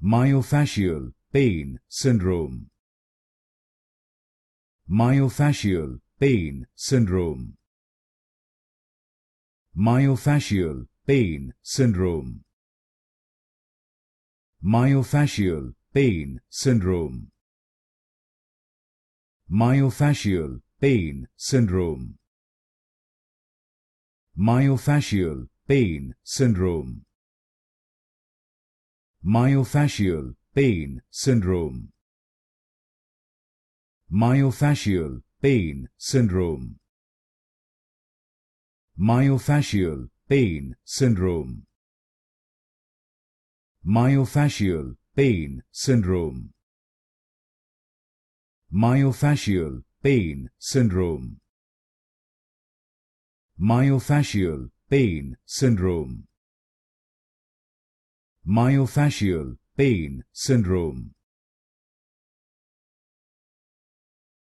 Myofascial pain syndrome. Myofascial pain syndrome. Myofascial pain syndrome. Myofascial pain syndrome. Myofascial pain syndrome. Myofascial pain syndrome. Myofascial pain syndrome. Myofascial pain syndrome. Myofascial pain syndrome. Myofascial pain syndrome. Myofascial pain syndrome. Myofascial pain syndrome. Myofascial pain syndrome.